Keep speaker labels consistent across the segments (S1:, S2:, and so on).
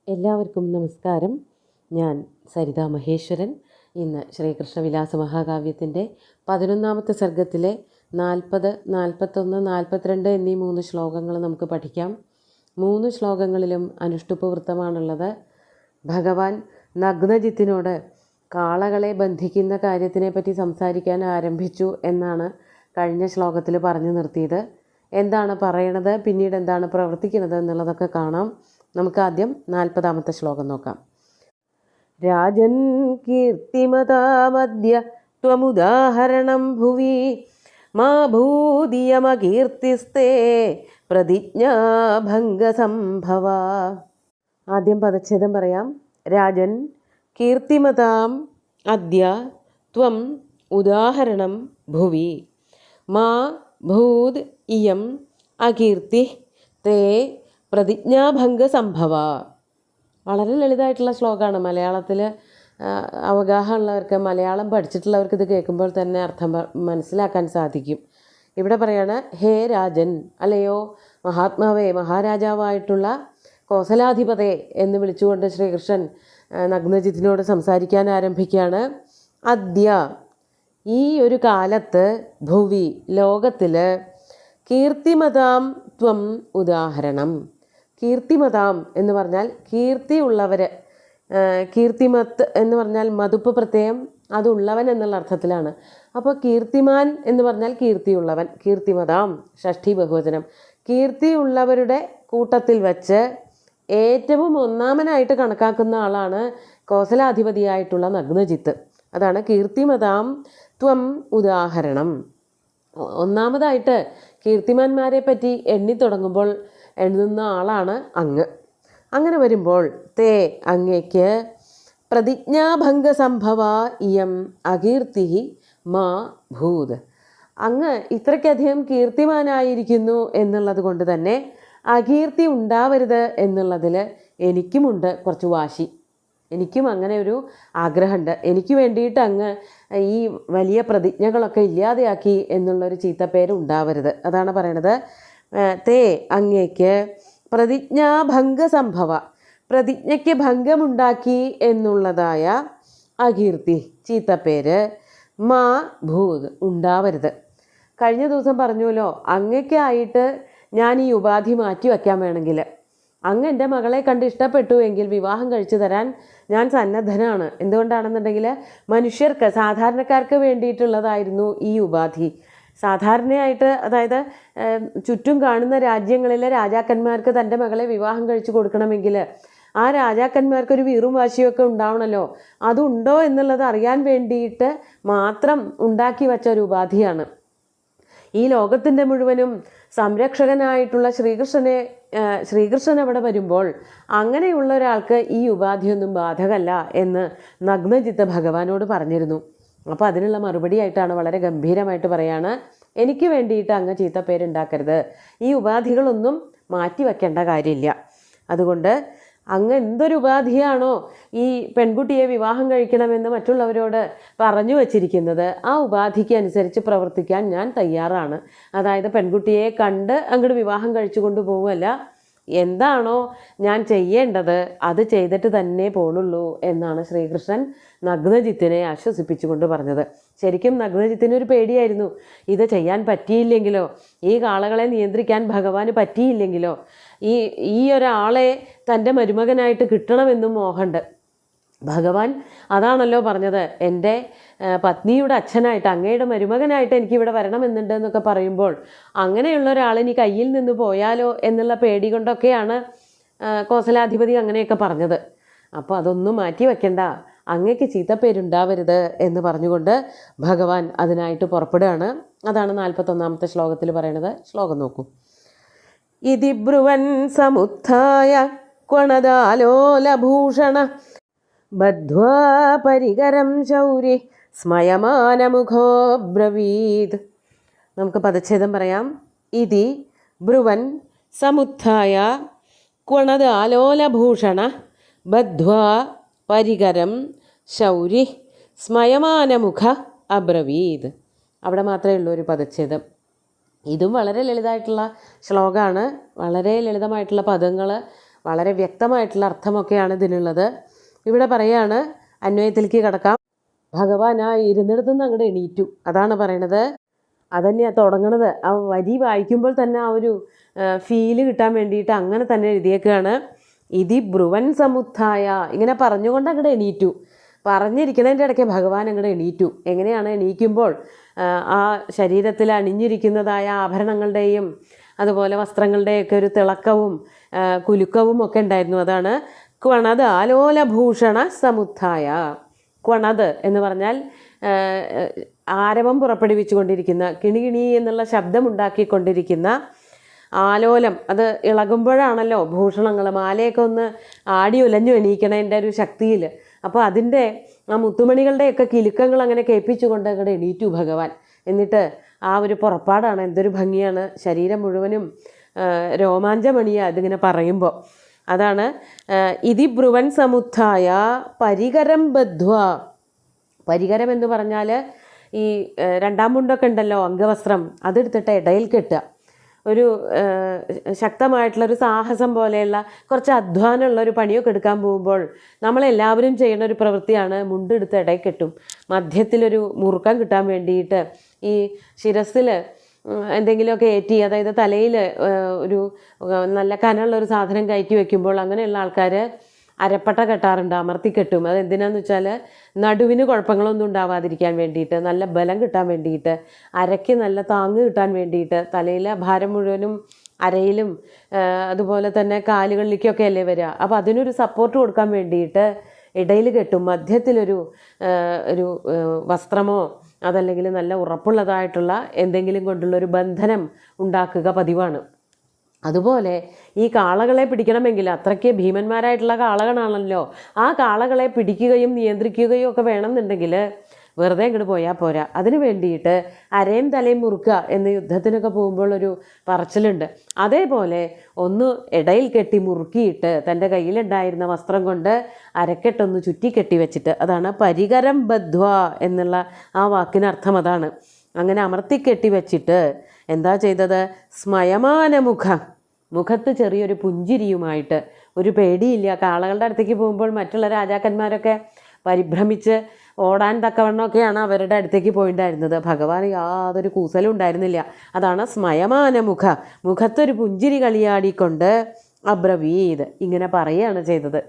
S1: എല്ലാവർക്കും നമസ്കാരം. ഞാൻ സരിത മഹേശ്വരൻ. ഇന്ന് ശ്രീകൃഷ്ണവിലാസ മഹാകാവ്യത്തിൻ്റെ 11ാമത്തെ സർഗത്തിലെ 40, 41, 42 എന്നീ 3 ശ്ലോകങ്ങൾ നമുക്ക് പഠിക്കാം. 3 ശ്ലോകങ്ങളിലും അനുഷ്ടുപ്പ് വൃത്തമാണുള്ളത്. ഭഗവാൻ നഗ്നജിത്തിനോട് കാളകളെ ബന്ധിക്കുന്ന കാര്യത്തിനെപ്പറ്റി സംസാരിക്കാൻ ആരംഭിച്ചു എന്നാണ് കഴിഞ്ഞ ശ്ലോകത്തിൽ പറഞ്ഞു നിർത്തിയത്. എന്താണ് പറയണത്, പിന്നീട് എന്താണ് പ്രവർത്തിക്കുന്നത് എന്നുള്ളതൊക്കെ കാണാം. നമുക്ക് ആദ്യം 40ാമത്തെ ശ്ലോകം നോക്കാം. രാജൻ കീർത്തിമതാമദ്യ ത്വമുദാഹരണം ഭുവി മാ ഭൂതിയമകീർത്തിസ്തേ പ്രതിജ്ഞാഭംഗസംഭവ. ആദ്യം പദച്ഛേദം പറയാം. രാജൻ കീർത്തിമതാം അദ്യ ത്വം ഉദാഹരണം ഭുവി മാ ഭൂത് ഇയം അകീർത്തി തേ പ്രതിജ്ഞാഭംഗസംഭവ. വളരെ ലളിതമായിട്ടുള്ള ശ്ലോകമാണ്. മലയാളത്തിൽ അവഗാഹമുള്ളവർക്ക്, മലയാളം പഠിച്ചിട്ടുള്ളവർക്ക് ഇത് കേൾക്കുമ്പോൾ തന്നെ അർത്ഥം മനസ്സിലാക്കാൻ സാധിക്കും. ഇവിടെ പറയാണ്, ഹേ രാജൻ, അല്ലയോ മഹാത്മാവേ, മഹാരാജാവായിട്ടുള്ള കോസലാധിപതേ എന്ന് വിളിച്ചുകൊണ്ട് ശ്രീകൃഷ്ണൻ നഗ്നജിത്തിനോട് സംസാരിക്കാൻ ആരംഭിക്കുകയാണ്. അദ്യ, ഈ ഒരു കാലത്ത്, ഭുവി, ലോകത്തിൽ, കീർത്തിമതാം ത്വം ഉദാഹരണം. കീർത്തിമതാം എന്ന് പറഞ്ഞാൽ കീർത്തിയുള്ളവർ. കീർത്തിമത്ത് എന്ന് പറഞ്ഞാൽ മതുപ്പ് പ്രത്യയം, അതുള്ളവൻ എന്നുള്ള അർത്ഥത്തിലാണ്. അപ്പോൾ കീർത്തിമാൻ എന്ന് പറഞ്ഞാൽ കീർത്തിയുള്ളവൻ. കീർത്തിമതാം ഷഷ്ഠി ബഹുവചനം. കീർത്തിയുള്ളവരുടെ കൂട്ടത്തിൽ വച്ച് ഏറ്റവും ഒന്നാമനായിട്ട് കണക്കാക്കുന്ന ആളാണ് കോസലാധിപതിയായിട്ടുള്ള നഗ്നജിത്ത്. അതാണ് കീർത്തിമതാം ത്വം ഉദാഹരണം. ഒന്നാമതായിട്ട് കീർത്തിമാന്മാരെ പറ്റി എണ്ണിത്തുടങ്ങുമ്പോൾ എഴുതുന്ന ആളാണ് അങ്ങ്. അങ്ങനെ വരുമ്പോൾ തേ, അങ്ങേക്ക്, പ്രതിജ്ഞാഭംഗസംഭവ ഇയം അകീർത്തി മാ ഭൂത്, അങ്ങ് ഇത്രയ്ക്കധികം കീർത്തിമാനായിരിക്കുന്നു എന്നുള്ളത് കൊണ്ട് തന്നെ അകീർത്തി ഉണ്ടാവരുത് എന്നുള്ളതിൽ എനിക്കുമുണ്ട് കുറച്ച് വാശി. എനിക്കും അങ്ങനെ ഒരു ആഗ്രഹമുണ്ട്. എനിക്ക് വേണ്ടിയിട്ട് അങ്ങ് ഈ വലിയ പ്രതിജ്ഞകളൊക്കെ ഇല്ലാതെയാക്കി എന്നുള്ളൊരു ചീത്തപ്പേര് ഉണ്ടാവരുത്. അതാണ് പറയണത്. തേ, അങ്ങേക്ക്, പ്രതിജ്ഞാഭംഗസംഭവ, പ്രതിജ്ഞയ്ക്ക് ഭംഗമുണ്ടാക്കി എന്നുള്ളതായ അകീർത്തി, ചീത്തപ്പേര്, മാ ഭൂത്, ഉണ്ടാവരുത്. കഴിഞ്ഞ ദിവസം പറഞ്ഞുവല്ലോ, അങ്ങയ്ക്കായിട്ട് ഞാൻ ഈ ഉപാധി മാറ്റി വയ്ക്കാൻ വേണമെങ്കിൽ, അങ്ങ് എൻ്റെ മകളെ കണ്ട് ഇഷ്ടപ്പെട്ടു എങ്കിൽ വിവാഹം കഴിച്ചു തരാൻ ഞാൻ സന്നദ്ധനാണ്. എന്തുകൊണ്ടാണെന്നുണ്ടെങ്കിൽ മനുഷ്യർക്ക്, സാധാരണക്കാർക്ക് വേണ്ടിയിട്ടുള്ളതായിരുന്നു ഈ ഉപാധി. സാധാരണയായിട്ട്, അതായത് ചുറ്റും കാണുന്ന രാജ്യങ്ങളിലെ രാജാക്കന്മാർക്ക് തൻ്റെ മകളെ വിവാഹം കഴിച്ചു കൊടുക്കണമെങ്കിൽ ആ രാജാക്കന്മാർക്കൊരു വീറും വാശിയൊക്കെ ഉണ്ടാവണമല്ലോ. അതുണ്ടോ എന്നുള്ളത് അറിയാൻ വേണ്ടിയിട്ട് മാത്രം ഉണ്ടാക്കി വച്ച ഒരു ഉപാധിയാണ്. ഈ ലോകത്തിൻ്റെ മുഴുവനും സംരക്ഷകനായിട്ടുള്ള ശ്രീകൃഷ്ണൻ അവിടെ വരുമ്പോൾ അങ്ങനെയുള്ള ഒരാൾക്ക് ഈ ഉപാധിയൊന്നും ബാധകമല്ല എന്ന് നഗ്നജിത്ത് ഭഗവാനോട് പറഞ്ഞിരുന്നു. അപ്പോൾ അതിനുള്ള മറുപടിയായിട്ടാണ് വളരെ ഗംഭീരമായിട്ട് പറയാണ്, എനിക്ക് വേണ്ടിയിട്ട് അങ്ങ് ചീത്തപ്പേരുണ്ടാക്കരുത്. ഈ ഉപാധികളൊന്നും മാറ്റി വയ്ക്കേണ്ട കാര്യമില്ല. അതുകൊണ്ട് അങ്ങ് എന്തൊരു ഉപാധിയാണോ ഈ പെൺകുട്ടിയെ വിവാഹം കഴിക്കണമെന്ന് മറ്റുള്ളവരോട് പറഞ്ഞു വച്ചിരിക്കുന്നത്, ആ ഉപാധിക്ക് അനുസരിച്ച് പ്രവർത്തിക്കാൻ ഞാൻ തയ്യാറാണ്. അതായത് പെൺകുട്ടിയെ കണ്ട് അങ്ങോട്ട് വിവാഹം കഴിച്ചു കൊണ്ടുപോവുമല്ല, എന്താണോ ഞാൻ ചെയ്യേണ്ടത് അത് ചെയ്തിട്ട് തന്നെ പോണുള്ളൂ എന്നാണ് ശ്രീകൃഷ്ണൻ നഗ്നജിത്തിനെ ആശ്വസിപ്പിച്ചുകൊണ്ട് പറഞ്ഞത്. ശരിക്കും നഗ്നജിത്തിനൊരു പേടിയായിരുന്നു, ഇത് ചെയ്യാൻ പറ്റിയില്ലെങ്കിലോ, ഈ കാളകളെ നിയന്ത്രിക്കാൻ ഭഗവാന് പറ്റിയില്ലെങ്കിലോ, ഈ ഒരാളെ തൻ്റെ മരുമകനായിട്ട് കിട്ടണമെന്നും മോഹമുണ്ട്. ഭഗവാൻ അതാണല്ലോ പറഞ്ഞത്, എൻ്റെ പത്നിയുടെ അച്ഛനായിട്ട്, അങ്ങയുടെ മരുമകനായിട്ട് എനിക്കിവിടെ വരണമെന്നുണ്ട് എന്നൊക്കെ പറയുമ്പോൾ അങ്ങനെയുള്ള ഒരാളിനി കയ്യിൽ നിന്ന് പോയാലോ എന്നുള്ള പേടി കൊണ്ടൊക്കെയാണ് കോസലാധിപതി അങ്ങനെയൊക്കെ പറഞ്ഞത്. അപ്പോൾ അതൊന്നും മാറ്റി വയ്ക്കണ്ട, അങ്ങയ്ക്ക് ചീത്തപ്പേരുണ്ടാവരുത് എന്ന് പറഞ്ഞുകൊണ്ട് ഭഗവാൻ അതിനായിട്ട് പുറപ്പെടുകയാണ്. അതാണ് 41ാമത്തെ ശ്ലോകത്തിൽ പറയണത്. ശ്ലോകം നോക്കൂ. ഇതി ബ്രുവൻ സമുത്ഥായ ക്വണദാലോലഭൂഷണ ബദ്ധ്വാ പരികരം ശൗരി സ്മയമാനമുഖോ ബ്രവീത്. നമുക്ക് പദച്ഛേദം പറയാം. ഇതി ബ്രുവൻ സമുത്ഥായ ക്വണദാലോലഭൂഷണ ബദ്ധ്വാ പരികരം ശൗരി സ്മയമാനമുഖ അബ്രവീത്. അവിടെ മാത്രമേ ഉള്ളൂ ഒരു പദച്ഛേദം. ഇതും വളരെ ലളിതമായിട്ടുള്ള ശ്ലോകമാണ്. വളരെ ലളിതമായിട്ടുള്ള പദങ്ങൾ വളരെ വ്യക്തമായിട്ടുള്ള അർത്ഥമൊക്കെയാണ് ഇതിനുള്ളത്. ഇവിടെ പറയാണ്, അന്വയത്തിലേക്ക് കിടക്കാം. ഭഗവാൻ ആ ഇരുന്നിടത്തുനിന്ന് അങ്ങോട്ട് എണീറ്റു, അതാണ് പറയണത്. അതന്നെയാണ് തുടങ്ങണത്. ആ വരി വായിക്കുമ്പോൾ തന്നെ ആ ഒരു ഫീല് കിട്ടാൻ വേണ്ടിയിട്ട് അങ്ങനെ തന്നെ എഴുതിയേക്കാണ്. ഇതി ബ്രുവൻ സമുത്ഥായ, ഇങ്ങനെ പറഞ്ഞുകൊണ്ട് അങ്ങോട്ട് എണീറ്റു. പറഞ്ഞിരിക്കുന്നതിൻ്റെ ഇടയ്ക്ക് ഭഗവാൻ അങ്ങോട്ട് എണീറ്റു. എങ്ങനെയാണ് എണീക്കുമ്പോൾ ആ ശരീരത്തിൽ അണിഞ്ഞിരിക്കുന്നതായ ആഭരണങ്ങളുടെയും അതുപോലെ വസ്ത്രങ്ങളുടെയൊക്കെ ഒരു തിളക്കവും കുലുക്കവും ഒക്കെ ഉണ്ടായിരുന്നു. അതാണ് ക്വണത് ആലോലഭൂഷണ സമുത്ഥായ. ക്വണത് എന്ന് പറഞ്ഞാൽ ആരവം പുറപ്പെടുവിച്ചു കൊണ്ടിരിക്കുന്ന, കിണികിണി എന്നുള്ള ശബ്ദമുണ്ടാക്കിക്കൊണ്ടിരിക്കുന്ന ആലോലം, അത് ഇളകുമ്പോഴാണല്ലോ ഭൂഷണങ്ങൾ, മാലയൊക്കെ ഒന്ന് ആടി ഉലഞ്ഞു എണീക്കണതിൻ്റെ ഒരു ശക്തിയിൽ. അപ്പോൾ അതിൻ്റെ ആ മുത്തുമണികളുടെയൊക്കെ കിലുക്കങ്ങൾ അങ്ങനെ കേൾപ്പിച്ചുകൊണ്ട് അങ്ങോട്ട് എണീറ്റു ഭഗവാൻ. എന്നിട്ട് ആ ഒരു പുറപ്പാടാണ്, എന്തൊരു ഭംഗിയാണ്, ശരീരം മുഴുവനും രോമാഞ്ചമണിയാണ് ഇതിങ്ങനെ പറയുമ്പോൾ. അതാണ് ഇതി ബ്രുവൻ സമുത്ഥായ പരികരം ബദ്ധ്വ. പരികരം എന്ന് പറഞ്ഞാൽ ഈ രണ്ടാം മുണ്ടൊക്കെ ഉണ്ടല്ലോ, അംഗവസ്ത്രം, അതെടുത്തിട്ട് ഇടയിൽ കെട്ടുക. ഒരു ശക്തമായിട്ടുള്ളൊരു സാഹസം പോലെയുള്ള കുറച്ച് അധ്വാനമുള്ള ഒരു പണിയൊക്കെ എടുക്കാൻ പോകുമ്പോൾ നമ്മളെല്ലാവരും ചെയ്യുന്ന ഒരു പ്രവൃത്തിയാണ് മുണ്ടെടുത്ത് ഇടയിൽ കെട്ടും. മധ്യത്തിലൊരു മുറുക്കം കിട്ടാൻ വേണ്ടിയിട്ട് ഈ ശിരസിൽ എന്തെങ്കിലുമൊക്കെ ഏറ്റി, അതായത് തലയിൽ ഒരു നല്ല കനമുള്ളൊരു സാധനം കയറ്റി വയ്ക്കുമ്പോൾ അങ്ങനെയുള്ള ആൾക്കാർ അരപ്പട്ട കെട്ടാറുണ്ട്, അമർത്തി കെട്ടും. അതെന്തിനാന്ന് വെച്ചാൽ നടുവിന് കുഴപ്പങ്ങളൊന്നും ഉണ്ടാവാതിരിക്കാൻ വേണ്ടിയിട്ട്, നല്ല ബലം കിട്ടാൻ വേണ്ടിയിട്ട്, അരയ്ക്ക് നല്ല താങ്ങ് കിട്ടാൻ വേണ്ടിയിട്ട്, തലയിലെ ഭാരം മുഴുവനും അരയിലും അതുപോലെ തന്നെ കാലുകളിലേക്കൊക്കെ അല്ലേ വരിക. അപ്പോൾ അതിനൊരു സപ്പോർട്ട് കൊടുക്കാൻ വേണ്ടിയിട്ട് ഇടയിൽ കെട്ടും. മധ്യത്തിലൊരു ഒരു വസ്ത്രമോ അതല്ലെങ്കിൽ നല്ല ഉറപ്പുള്ളതായിട്ടുള്ള എന്തെങ്കിലും കൊണ്ടുള്ളൊരു ബന്ധനം ഉണ്ടാക്കുക പതിവാണ്. അതുപോലെ ഈ കാളകളെ പിടിക്കണമെങ്കിൽ, അത്രയ്ക്ക് ഭീമന്മാരായിട്ടുള്ള കാളകളാണല്ലോ, ആ കാളകളെ പിടിക്കുകയും നിയന്ത്രിക്കുകയും ഒക്കെ വേണമെന്നുണ്ടെങ്കിൽ വെറുതെ ഇങ്ങോട്ട് പോയാൽ പോരാ. അതിന് വേണ്ടിയിട്ട് അരയും തലയും മുറുക്കുക എന്ന് യുദ്ധത്തിനൊക്കെ പോകുമ്പോൾ ഒരു പറച്ചിലുണ്ട്. അതേപോലെ ഒന്ന് ഇടയിൽ കെട്ടി മുറുക്കിയിട്ട് തൻ്റെ കയ്യിലുണ്ടായിരുന്ന വസ്ത്രം കൊണ്ട് അരക്കെട്ടൊന്ന് ചുറ്റിക്കെട്ടി വെച്ചിട്ട്, അതാണ് പരികരം ബദ്ധ്വ എന്നുള്ള ആ വാക്കിനർത്ഥം അതാണ്. അങ്ങനെ അമർത്തിക്കെട്ടി വെച്ചിട്ട് എന്താ ചെയ്തത്? സ്മയമാനമുഖം, മുഖത്ത് ചെറിയൊരു പുഞ്ചിരിയുമായിട്ട്, ഒരു പേടിയില്ല. കാളകളുടെ അടുത്തേക്ക് പോകുമ്പോൾ മറ്റുള്ള രാജാക്കന്മാരൊക്കെ പരിഭ്രമിച്ച് ഓടാൻ തക്കവണ്ണമൊക്കെയാണ് അവരുടെ അടുത്തേക്ക് പോയിട്ടുണ്ടായിരുന്നത്. ഭഗവാൻ യാതൊരു കൂസലും ഉണ്ടായിരുന്നില്ല. അതാണ് സ്മയമാനമുഖ, മുഖത്തൊരു പുഞ്ചിരി കളിയാടിക്കൊണ്ട് അബ്രവീത്, ഇങ്ങനെ പറയുകയാണ് ചെയ്തത്.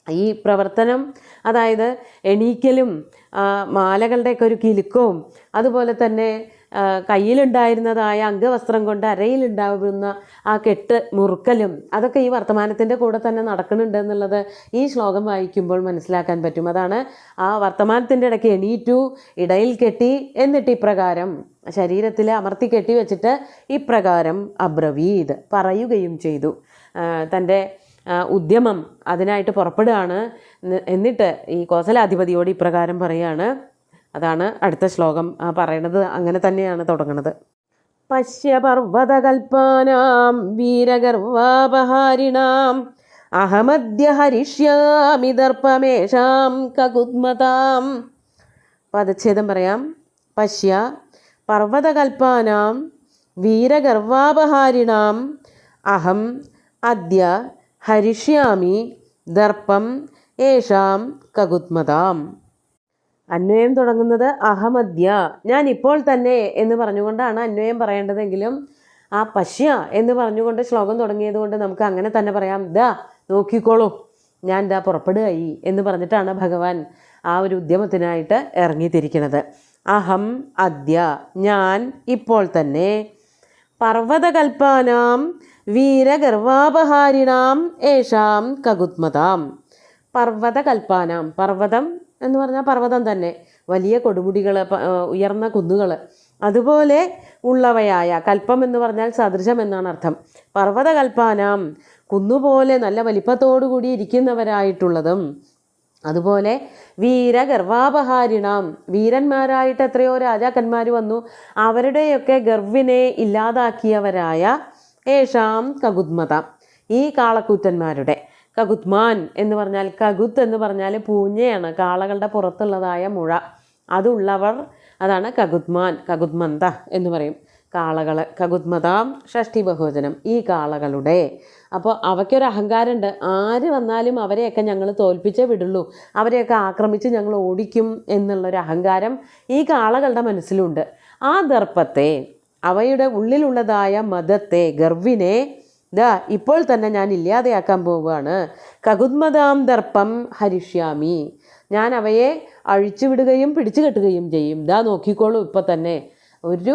S1: ഈ പ്രവർത്തനം, അതായത് എണീക്കലും മാലകളുടെയൊക്കെ ഒരു കിലുക്കവും അതുപോലെ തന്നെ കയ്യിലുണ്ടായിരുന്നതായ അംഗവസ്ത്രം കൊണ്ട് അരയിലുണ്ടാവുന്ന ആ കെട്ട് മുറുക്കലും, അതൊക്കെ ഈ വർത്തമാനത്തിൻ്റെ കൂടെ തന്നെ നടക്കുന്നുണ്ട് എന്നുള്ളത് ഈ ശ്ലോകം വായിക്കുമ്പോൾ മനസ്സിലാക്കാൻ പറ്റും. അതാണ് ആ വർത്തമാനത്തിൻ്റെ ഇടയ്ക്ക് എണീറ്റു, ഇടയിൽ കെട്ടി, എന്നിട്ട് ഇപ്രകാരം ശരീരത്തിൽ അമർത്തി കെട്ടി വെച്ചിട്ട് ഇപ്രകാരം അബ്രവീത് പറയുകയും ചെയ്തു. തൻ്റെ ഉദ്യമം അതിനായിട്ട് പുറപ്പെടുകയാണ്. എന്നിട്ട് ഈ കോസലാധിപതിയോട് ഇപ്രകാരം പറയുകയാണ്. അതാണ് അടുത്ത ശ്ലോകം പറയണത്. അങ്ങനെ തന്നെയാണ് തുടങ്ങുന്നത്. പശ്യ പർവ്വതകൽപ്പാനാം വീരഗർവാപഹാരിണാം അഹമദ്യ ഹരിഷ്യാമി ദർപ്പമേഷാം കകുത്മതാം. പദച്ഛേദം പറയാം. പശ്യ പർവ്വതകൽപ്പാനാം വീരഗർവാപഹാരിണാം അഹം അദ്യ ഹരിഷ്യാമി ദർപ്പം ഏഷാം കകുത്മതാം. അന്വയം തുടങ്ങുന്നത് അഹമദ്യ, ഞാൻ ഇപ്പോൾ തന്നെ എന്ന് പറഞ്ഞുകൊണ്ടാണ് അന്വയം പറയേണ്ടതെങ്കിലും ആ പശ്യ എന്ന് പറഞ്ഞുകൊണ്ട് ശ്ലോകം തുടങ്ങിയത് കൊണ്ട് നമുക്ക് അങ്ങനെ തന്നെ പറയാം. ദാ നോക്കിക്കോളൂ, ഞാൻ ദാ പുറപ്പെടുകയായി എന്ന് പറഞ്ഞിട്ടാണ് ഭഗവാൻ ആ ഒരു ഉദ്യമത്തിനായിട്ട് ഇറങ്ങിത്തിരിക്കുന്നത്. അഹം അദ്യ, ഞാൻ ഇപ്പോൾ തന്നെ, പർവ്വതകൽപ്പാനാം വീരഗർവാപഹാരിണാം ഏഷാം കകുത്മതാം. പർവ്വതകൽപ്പാനാം, പർവ്വതം എന്ന് പറഞ്ഞാൽ പർവ്വതം തന്നെ, വലിയ കൊടുമുടികൾ, ഉയർന്ന കുന്നുകൾ, അതുപോലെ ഉള്ളവയായ, കൽപ്പം എന്ന് പറഞ്ഞാൽ സദൃശം എന്നാണ് അർത്ഥം. പർവ്വതകൽപ്പാനാം, കുന്നുപോലെ നല്ല വലിപ്പത്തോടു കൂടി ഇരിക്കുന്നവരായിട്ടുള്ളതും, അതുപോലെ വീരഗർവാപഹാരിണാം, വീരന്മാരായിട്ട് എത്രയോ രാജാക്കന്മാർ വന്നു, അവരുടെയൊക്കെ ഗർവിനെ ഇല്ലാതാക്കിയവരായ ഏഷാം കകുത്മത, ഈ കാളക്കൂറ്റന്മാരുടെ. കകുത്മാൻ എന്ന് പറഞ്ഞാൽ, കകുത്ത് എന്ന് പറഞ്ഞാൽ പൂഞ്ഞയാണ്, കാളകളുടെ പുറത്തുള്ളതായ മുഴ, അതുള്ളവർ, അതാണ് കകുത്മാൻ, കകുത്മന്ത എന്ന് പറയും. കാളകൾ, കകുത്മതാം ഷഷ്ടി ബഹുവചനം, ഈ കാളകളുടെ. അപ്പോൾ അവയ്ക്കൊരു അഹങ്കാരമുണ്ട്. ആര് വന്നാലും അവരെയൊക്കെ ഞങ്ങൾ തോൽപ്പിച്ചേ വിടുള്ളൂ, അവരെയൊക്കെ ആക്രമിച്ച് ഞങ്ങൾ ഓടിക്കും എന്നുള്ളൊരു അഹങ്കാരം ഈ കാളകളുടെ മനസ്സിലുണ്ട്. ആ ദർപ്പത്തെ, അവയുടെ ഉള്ളിലുള്ളതായ മതത്തെ, ഗർവിനെ ഇപ്പോൾ തന്നെ ഞാൻ ഇല്ലാതെയാക്കാൻ പോവുകയാണ്. കകുത്മതാം ദർപ്പം ഹരിഷ്യാമി, ഞാൻ അവയെ അഴിച്ചുവിടുകയും പിടിച്ചു കെട്ടുകയും ചെയ്യും. നോക്കിക്കോളൂ, ഇപ്പോൾ തന്നെ ഒരു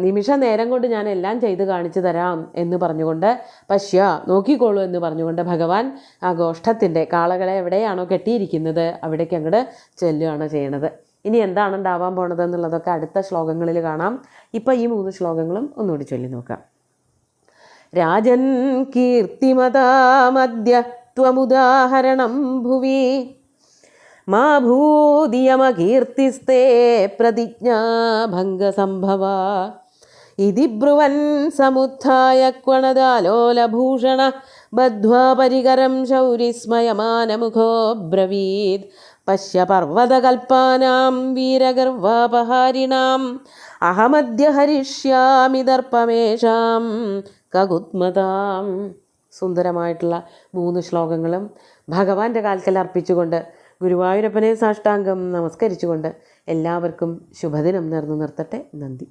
S1: നിമിഷ നേരം കൊണ്ട് ഞാൻ എല്ലാം ചെയ്ത് കാണിച്ചു തരാം എന്ന് പറഞ്ഞുകൊണ്ട്, പശ്യ നോക്കിക്കോളൂ എന്ന് പറഞ്ഞുകൊണ്ട് ഭഗവാൻ ആ ഗോഷ്ഠത്തിൻ്റെ കാളകളെ എവിടെയാണോ കെട്ടിയിരിക്കുന്നത് അവിടേക്ക് അങ്ങോട്ട് ചെല്ലുകയാണ് ചെയ്യണത്. ഇനി എന്താണ് ഉണ്ടാവാൻ പോണത് എന്നുള്ളതൊക്കെ അടുത്ത ശ്ലോകങ്ങളിൽ കാണാം. ഇപ്പം ഈ 3 ശ്ലോകങ്ങളും ഒന്നുകൂടി ചൊല്ലി നോക്കാം. രാജൻ കീർത്തിമതാമദ്യ ത്വമുദാഹരണം ഭുവി മാ ഭൂതിയമകീർത്തിസ്തേ പ്രതിജ്ഞാഭംഗസംഭവ ഇതി ബ്രുവൻ സമുത്ഥായ ക്വണദാലോലഭൂഷണ ബദ്ധ്വാ പരികരം ശൗരിസ്മയമാനമുഖോ ബ്രവീത് പശ്യ പർവ്വതകൽപ്പാനാം വീരഗർവാപഹാരിണാം അഹമദ്യ ഹരിഷ്യാമി ദർപ്പമേഷാം കകുത്മതാം. സുന്ദരമായിട്ടുള്ള 3 ശ്ലോകങ്ങളും ഭഗവാന്റെ കാൽക്കൽ അർപ്പിച്ചുകൊണ്ട് ഗുരുവായൂരപ്പനെ സാഷ്ടാംഗം നമസ്കരിച്ചുകൊണ്ട് എല്ലാവർക്കും ശുഭദിനം നേർന്നു നിർത്തട്ടെ. നന്ദി.